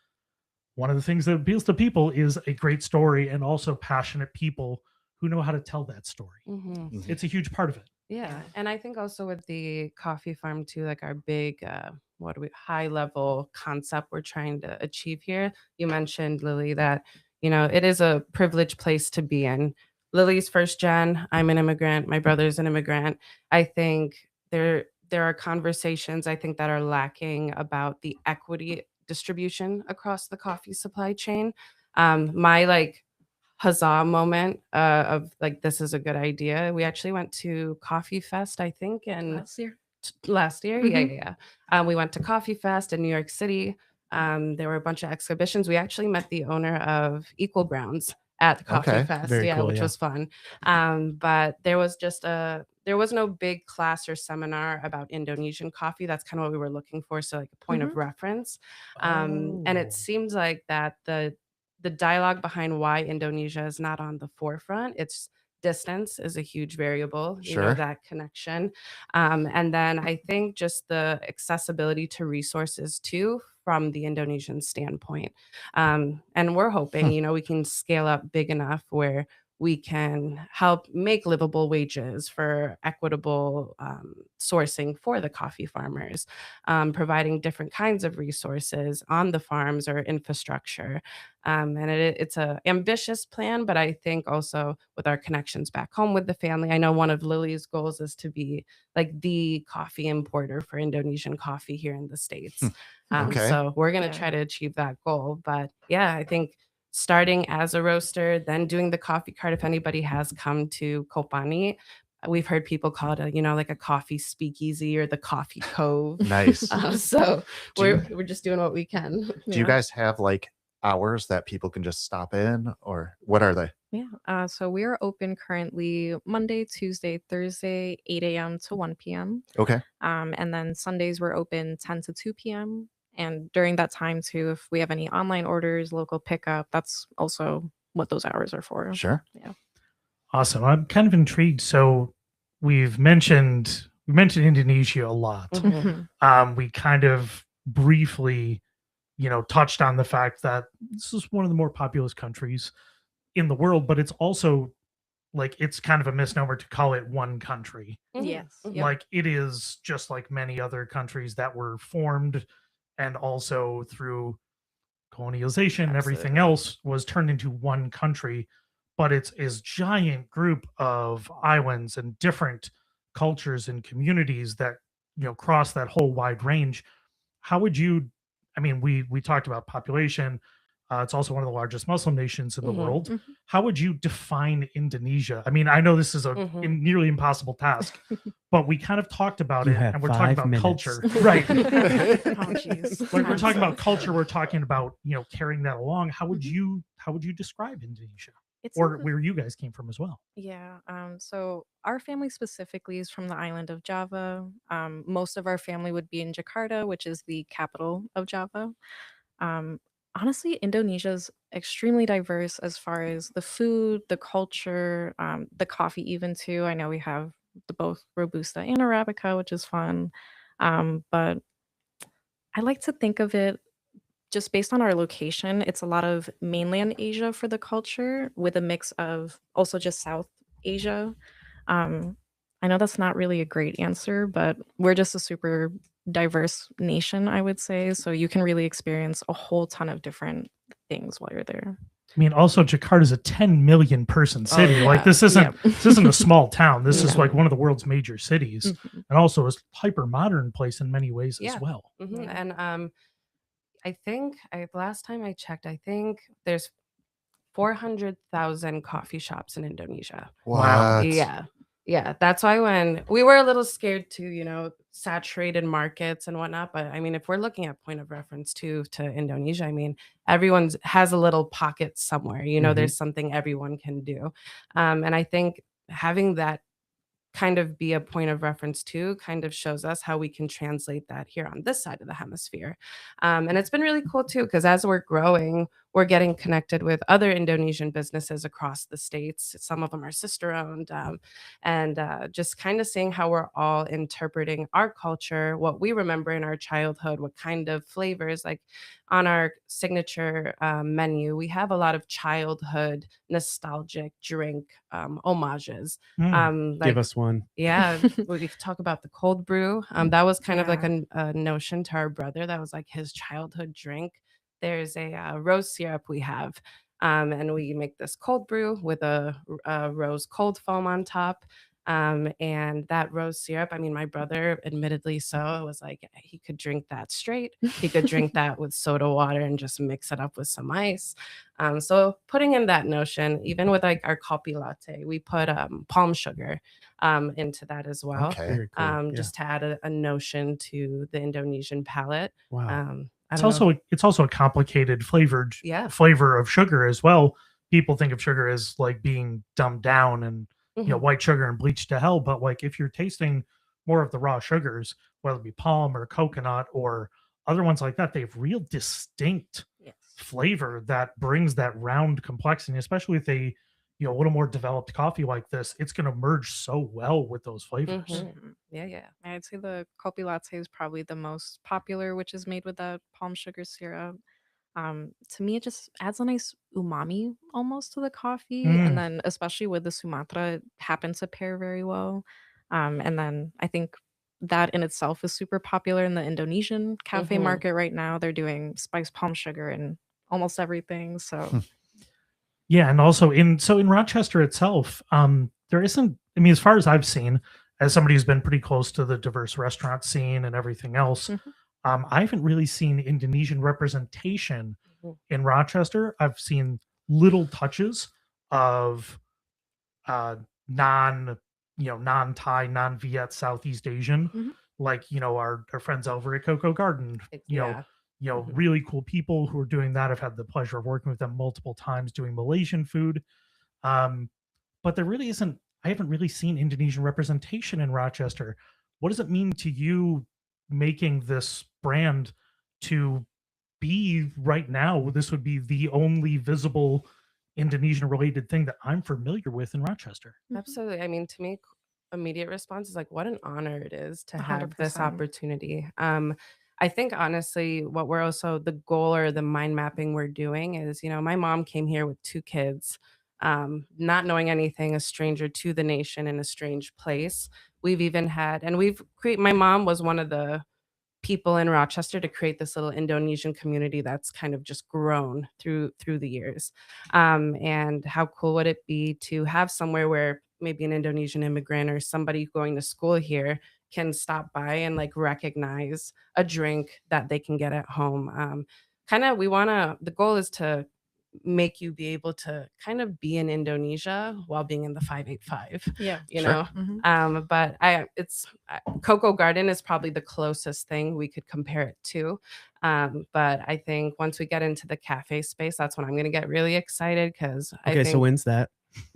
One of the things that appeals to people is a great story, and also passionate people who know how to tell that story. It's a huge part of it. Yeah. And I think also with the coffee farm too, like our big, high level concept we're trying to achieve here. You mentioned, Lily, that, it is a privileged place to be in. Lily's first gen. I'm an immigrant. My brother's an immigrant. I think there are conversations I think that are lacking about the equity distribution across the coffee supply chain. My like huzzah moment of like, this is a good idea. We actually went to Coffee Fest, I think, in last year. Yeah. We went to Coffee Fest in New York City. There were a bunch of exhibitions. We actually met the owner of Equal Grounds at the Coffee Okay. Fest, Very cool, which yeah. was fun. But there was no big class or seminar about Indonesian coffee. That's kind of what we were looking for, so like a point of reference. And Oh. it seems like that the dialogue behind why Indonesia is not on the forefront, it's distance is a huge variable, Sure. that connection. And then I think just the accessibility to resources too from the Indonesian standpoint. And we're hoping, we can scale up big enough where we can help make livable wages for equitable sourcing for the coffee farmers, providing different kinds of resources on the farms or infrastructure. And it's a ambitious plan, but I think also with our connections back home with the family, I know one of Lily's goals is to be like the coffee importer for Indonesian coffee here in the States. Okay. So we're going to Yeah. try to achieve that goal. But yeah, I think starting as a roaster, then doing the coffee cart. If anybody has come to Kopani, we've heard people call it like a coffee speakeasy or the coffee cove. Nice. So Do you- we're just doing what we can. Do you guys have like hours that people can just stop in, or what are they? Yeah. So we are open currently Monday, Tuesday, Thursday, 8 a.m. to 1 p.m. Okay. And then Sundays we're open 10 to 2 p.m. And during that time too, if we have any online orders, local pickup, that's also what those hours are for. Sure. Yeah. Awesome. I'm kind of intrigued. So we mentioned Indonesia a lot. Mhm. We kind of briefly, touched on the fact that this is one of the more populous countries in the world, but it's also like it's kind of a misnomer to call it one country. Mhm. Yes. Mhm. Yep. Like it is just like many other countries that were formed and also through colonialization and everything Absolutely. else was turned into one country, but it's this giant group of islands and different cultures and communities that cross that whole wide range. How would you, I mean, we talked about population. It's also one of the largest Muslim nations in the Mhm. world. Mhm. How would you define Indonesia? I mean, I know this is a Mhm. nearly impossible task, but we kind of talked about You it, have and we're talking 5 about minutes. culture, right? Oh, geez. Like we're talking about culture, we're talking about carrying that along. How would Mhm. you describe Indonesia, It's or a- where you guys came from as well? Yeah. So our family specifically is from the island of Java. Most of our family would be in Jakarta, which is the capital of Java. Um, Honestly, Indonesia's extremely diverse as far as the food, the culture, the coffee, even too. I know we have the both Robusta and Arabica, which is fun. But I like to think of it just based on our location. It's a lot of mainland Asia for the culture with a mix of also just South Asia. Um, I know that's not really a great answer, but we're just a super diverse nation, I would say. So you can really experience a whole ton of different things while you're there. I mean, also Jakarta is a 10 million person city. Like yeah. this isn't Yeah. this isn't a small town. This is No. like one of the world's major cities, Mhm. and also a hyper modern place in many ways as Yeah. well. Mhm. Yeah. And I think last time I checked, I think there's 400,000 coffee shops in Indonesia. Wow. What? Yeah. Yeah. That's why when we were a little scared to, saturated markets and whatnot. But I mean, if we're looking at point of reference to Indonesia, I mean, everyone's has a little pocket somewhere, Mhm. there's something everyone can do. And I think having that kind of be a point of reference too kind of shows us how we can translate that here on this side of the hemisphere. And it's been really cool too because as we're growing, we're getting connected with other Indonesian businesses across the states. Some of them are sister owned, and just kind of seeing how we're all interpreting our culture, what we remember in our childhood, what kind of flavors. Like on our signature menu, we have a lot of childhood nostalgic drink homages. Mm. Give Like us one. yeah, we could talk about the cold brew. That was kind of like Yeah. a notion to our brother. That was like his childhood drink. There's a rose syrup we have, and we make this cold brew with a rose cold foam on top. And that rose syrup, I mean, my brother, admittedly so, was like he could drink that straight. He could drink that with soda water and just mix it up with some ice. So putting in that notion, even with like our coffee latte, we put palm sugar into that as well. Okay. Very cool. Yeah. Just to add a notion to the Indonesian palate. Wow. I It's don't know. also a complicated Yeah. flavor of sugar as well, people think of sugar as like being dumbed down and white sugar and bleached to hell. But like if you're tasting more of the raw sugars, whether it be palm or coconut or other ones like that, they have real distinct Yes. flavor that brings that round complexity, especially with a a little more developed coffee like this. It's going to merge so well with those flavors. Mhm. Yeah. I'd say the Kopi Latte is probably the most popular, which is made with that palm sugar syrup. To me, it just adds a nice umami almost to the coffee, and Mm, then especially with the Sumatra, it happens to pair very well. And then I think that in itself is super popular in the Indonesian cafe Mhm. market right now. They're doing spiced palm sugar and almost everything. So yeah, and also in Rochester itself, there isn't. I mean, as far as I've seen, as somebody who's been pretty close to the diverse restaurant scene and everything else, mhm. I haven't really seen Indonesian representation Mhm. in Rochester. I've seen little touches of uh non non-Thai, non-Viet Southeast Asian, Mhm. like our friends over at Coco Garden, Yeah. Mhm. really cool people who are doing that. I've had the pleasure of working with them multiple times doing Malaysian food. um but there really isn't. I haven't really seen Indonesian representation in Rochester. What does it mean to you making this brand to be right now? This would be the only visible Indonesian related thing that I'm familiar with in Rochester. Mhm. Absolutely. I mean, to me, immediate response is like, what an honor it is to have this 100%. opportunity. I think honestly, what we're also the goal or the mind mapping we're doing is, my mom came here with 2 kids, not knowing anything, a stranger to the nation in a strange place. We've even had, and we've create. My mom was one of the people in Rochester to create this little Indonesian community that's kind of just grown through the years. And how cool would it be to have somewhere where maybe an Indonesian immigrant or somebody going to school here can stop by and like recognize a drink that they can get at home. Kind of, we want to. The goal is to make you be able to kind of be in Indonesia while being in the 585, Yeah. you Sure. know. Mhm. But Coco Garden is probably the closest thing we could compare it to. But I think once we get into the cafe space, that's when I'm going to get really excited because I Okay, so think when's that?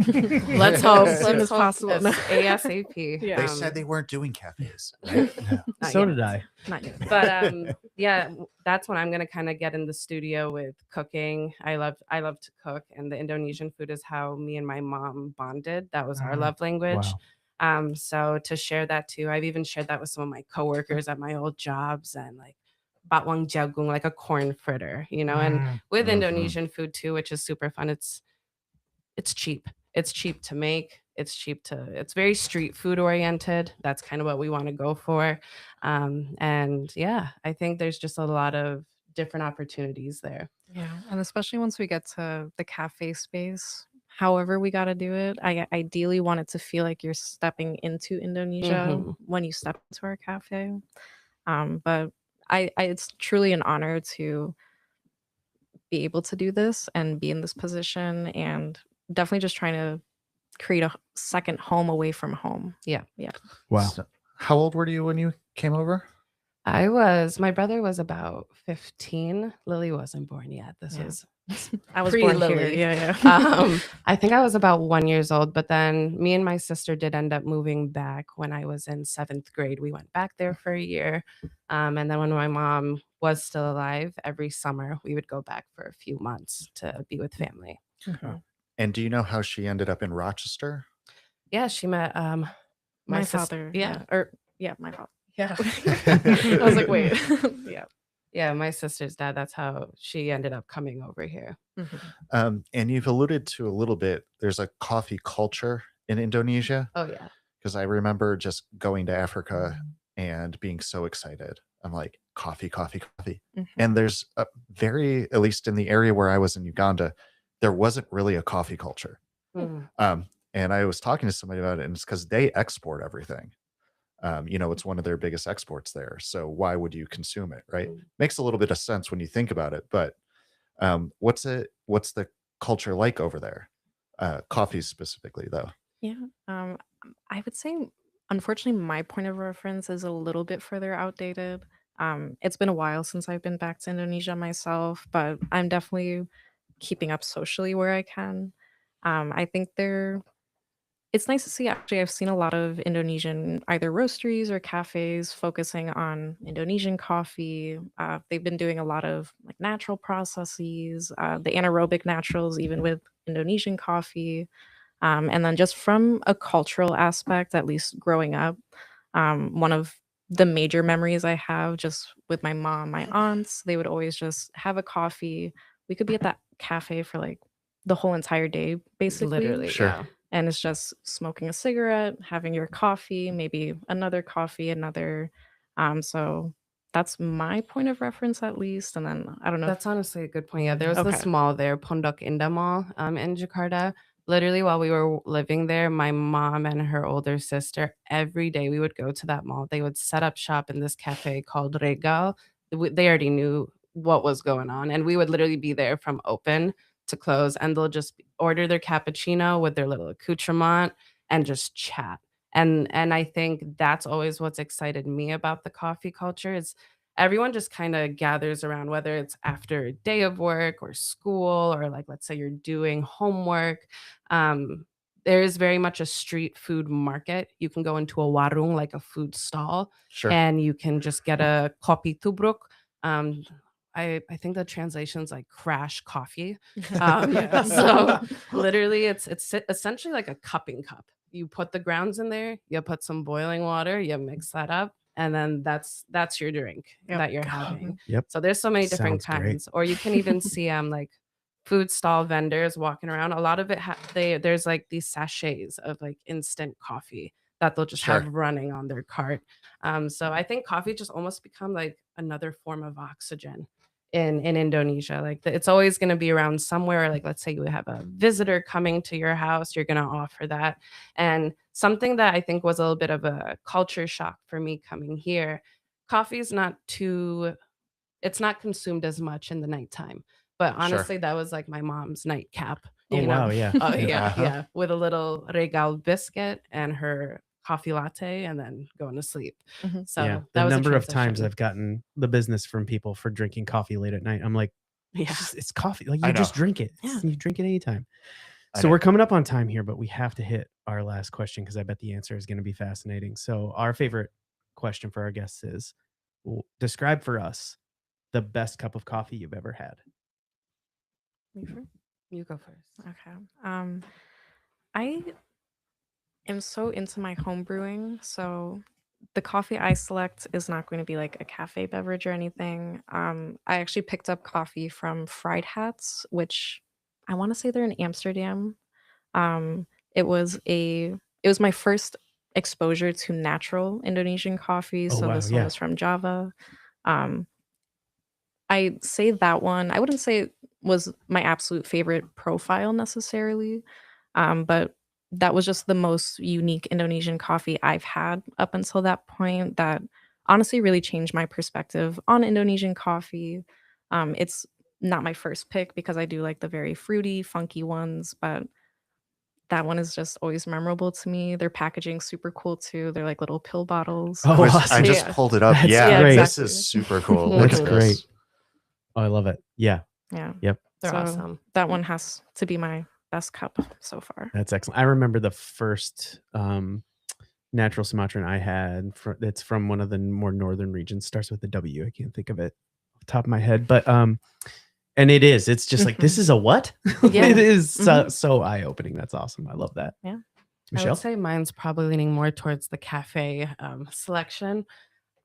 let's hope As soon as possible. as ASAP. Yeah. They said they weren't doing cafes, right? Not So yet. did I. Not yet. But yeah, that's when I'm gonna kind of get in the studio with cooking. I love to cook, and the Indonesian food is how me and my mom bonded. That was our Mm, love language. Wow. So to share that too, I've even shared that with some of my coworkers at my old jobs, and like batwang jagung, like a corn fritter, and mm, with Mhm. Indonesian food too, which is super fun. It's cheap. It's cheap to make. It's very street food oriented. That's kind of what we want to go for. And yeah, I think there's just a lot of different opportunities there. Yeah, and especially once we get to the cafe space, however we got to do it, I ideally want it to feel like you're stepping into Indonesia Hmm. when you step into our cafe. But it's truly an honor to be able to do this and be in this position, and definitely just trying to create a second home away from home. Yeah. Yeah. Wow. So, how old were you when you came over? My brother was about 15. Lily wasn't born yet. This Yeah. was I was pre born here. Lily. Yeah, yeah. I think I was about 1 years old, but then me and my sister did end up moving back when I was in 7th grade. We went back there for a year. And then when my mom was still alive, every summer we would go back for a few months to be with family. Mhm. And do you know how she ended up in Rochester? Yeah, she met My sis father. yeah. Yeah, my father. Yeah. I was like, wait. Yeah. Yeah, my sister's dad, that's how she ended up coming over here. Mhm. And you've alluded to a little bit, there's a coffee culture in Indonesia. Oh, yeah. Because I remember just going to Africa and being so excited. I'm like, coffee, coffee, coffee. Mhm. And there's a at least in the area where I was in Uganda, there wasn't really a coffee culture. Mm. And I was talking to somebody about it, and it's because they export everything. It's one of their biggest exports there. So why would you consume it, right? Mm. Makes a little bit of sense when you think about it. But what's the culture like over there? Coffee specifically, though. Yeah. I would say, unfortunately, my point of reference is a little bit further outdated. It's been a while since I've been back to Indonesia myself, but I'm definitely keeping up socially where I can. I think it's nice to see. Actually, I've seen a lot of Indonesian either roasteries or cafes focusing on Indonesian coffee. They've been doing a lot of like natural processes, the anaerobic naturals, even with Indonesian coffee. And then just from a cultural aspect, at least growing up, one of the major memories I have just with my mom, my aunts, they would always just have a coffee. We could be at that cafe for like the whole entire day, basically. Literally, Sure. yeah. And it's just smoking a cigarette, having your coffee, maybe another coffee, another. So that's my point of reference, at least. And then I don't know. That's honestly a good point. Yeah, there was Okay. this mall there, Pondok Indah Mall, in Jakarta. Literally, while we were living there, my mom and her older sister, every day we would go to that mall. They would set up shop in this cafe called Regal. They already knew what was going on, and we would literally be there from open to close, and they'll just order their cappuccino with their little accoutrement and just chat. And I think that's always what's excited me about the coffee culture is everyone just kind of gathers around, whether it's after a day of work or school, or like let's say you're doing homework. um, there is very much a street food market. You can go into a warung, like a food stall, Sure. and you can just get a kopi tubruk. um, I think the translation's like crash coffee. Yeah. So literally it's essentially like a cupping cup. You put the grounds in there, you put some boiling water, you mix that up, and then that's your drink Yep. that you're having. Yep. So there's so many different Sounds great. kinds. Or you can even see like food stall vendors walking around. A lot of it there's like these sachets of like instant coffee that they'll just Sure. have running on their cart. So I think coffee just almost become like another form of oxygen in Indonesia. Like it's always going to be around somewhere. Like let's say you have a visitor coming to your house, you're going to offer that. And something that I think was a little bit of a culture shock for me coming here, coffee is not too it's not consumed as much in the nighttime. But Sure. honestly, that was like my mom's nightcap, Oh, you know. wow. Yeah. Oh Yeah. yeah, Uh-huh. yeah, with a little regal biscuit and her coffee latte and then going to sleep. Mhm. So Yeah. that The was a number of times transition. I've gotten the business from people for drinking coffee late at night. I'm like, Yeah. it's coffee. Like I you know. just drink it. Yeah. You drink it anytime. I So know. we're coming up on time here, but we have to hit our last question because I bet the answer is going to be fascinating. So our favorite question for our guests is, describe for us the best cup of coffee you've ever had. Me first? You go first. Okay. I am so into my home brewing, so the coffee I select is not going to be like a cafe beverage or anything. I actually picked up coffee from Fried Hats, which I want to say they're in Amsterdam. Um, it was my first exposure to natural Indonesian coffee. Oh, So wow. this one Yeah. was from Java. Um, I say that one. I wouldn't say it was my absolute favorite profile necessarily, but that was just the most unique Indonesian coffee I've had up until that point. That honestly really changed my perspective on Indonesian coffee. It's not my first pick because I do like the very fruity, funky ones, but that one is just always memorable to me. Their packaging's super cool too. They're like little pill bottles. Oh, I awesome. just Yeah. pulled it up. That's Yeah, great. this exactly. is super cool. Look That's at great. this. Oh, I love it. Yeah. Yeah. Yep. They're So awesome. that one has to be my best cup so far. That's excellent. I remember the first natural Sumatran I had. It's from one of the more northern regions. Starts with a W. I can't think of it off the top of my head, but and it's just like, this is a what? Yeah. It is so eye opening. That's awesome. I love that. Yeah. I Michelle. would say mine's probably leaning more towards the cafe selection.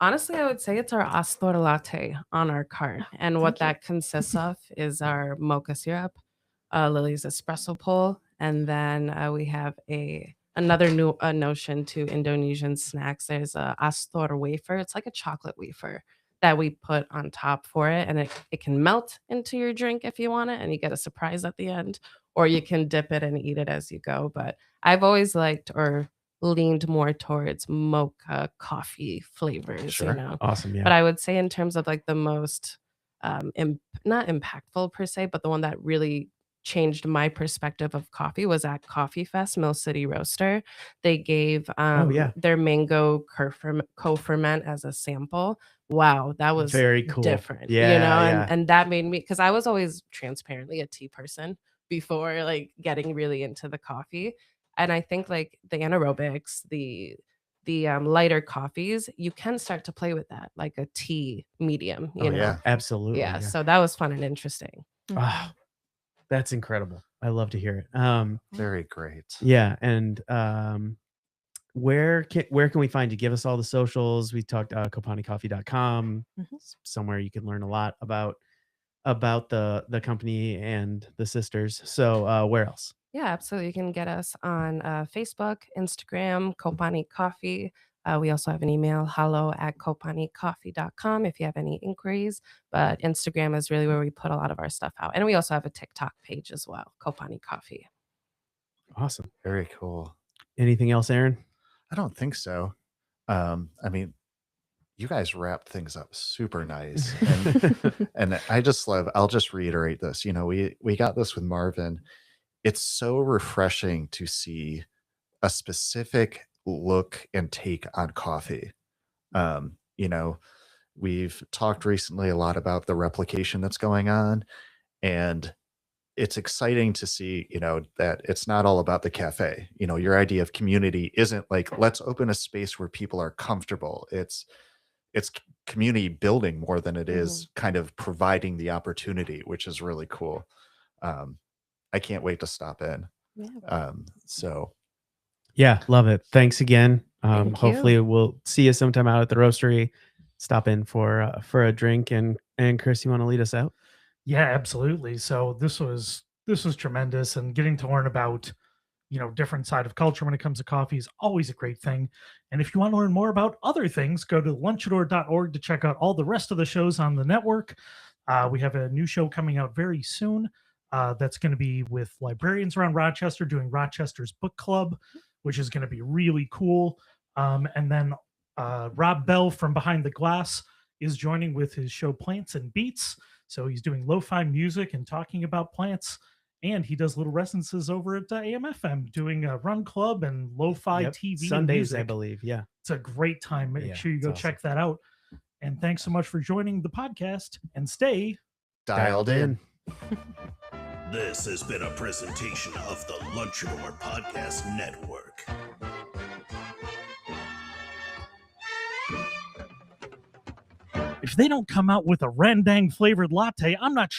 Honestly, I would say it's our Astor latte on our cart. And what Thank you. that consists of is our mocha syrup, Lily's espresso pull, and then we have another new notion to Indonesian snacks. There's a Astor wafer. It's like a chocolate wafer that we put on top for it, and it can melt into your drink if you want it, and you get a surprise at the end, or you can dip it and eat it as you go. But I've always liked or leaned more towards mocha coffee flavors, Sure. Awesome. Yeah. But I would say in terms of like the most not impactful per se, but the one that really changed my perspective of coffee was at Coffee Fest, Mill City Roaster. They gave their mango co-ferment as a sample. Wow, that was very cool. different. Yeah. And that made me, because I was always transparently a tea person before like getting really into the coffee. And I think like the anaerobics, the lighter coffees, you can start to play with that, like a tea medium, you know? Yeah. Absolutely. Yeah, so that was fun and interesting. Oh, that's incredible. I love to hear it. Very great. Yeah, and where can we find you? Give us all the socials. We talked kopanicoffee.com, somewhere you can learn a lot about the company and the sisters. So where else? Yeah, absolutely. You can get us on Facebook, Instagram, Kopani Coffee. We also have an email, hello@kopanicoffee.com if you have any inquiries. But Instagram is really where we put a lot of our stuff out. And we also have a TikTok page as well, Kopani Coffee. Awesome. Very cool. Anything else, Aaron? I don't think so. I mean, you guys wrap things up super nice. And I just I'll just reiterate this. You know, we got this with Marvin. It's so refreshing to see a specific look and take on coffee. You know, we've talked recently a lot about the replication that's going on, and it's exciting to see, you know, that it's not all about the cafe. You know, your idea of community isn't like, let's open a space where people are comfortable. It's community building more than it is kind of providing the opportunity, which is really cool. I can't wait to stop in. So yeah, love it. Thanks again. Hopefully you. we'll see you sometime out at the roastery. Stop in for a drink, and Chris, you want to lead us out? Yeah, absolutely. So this was tremendous, and getting to learn about, you know, different side of culture when it comes to coffee is always a great thing. And if you want to learn more about other things, go to lunchador.org to check out all the rest of the shows on the network. We have a new show coming out very soon that's going to be with librarians around Rochester doing Rochester's book club, which is going to be really cool. And then Rob Bell from Behind the Glass is joining with his show Plants and Beats. So he's doing lo-fi music and talking about plants. And he does little residences over at AM/FM doing a run club and lo-fi TV Sundays, and music. I believe. Yeah. It's a great time. Make sure you go check that out. And thanks so much for joining the podcast, and stay dialed in. This has been a presentation of the Lunchador Podcast Network. If they don't come out with a Rendang flavored latte, I'm not sure.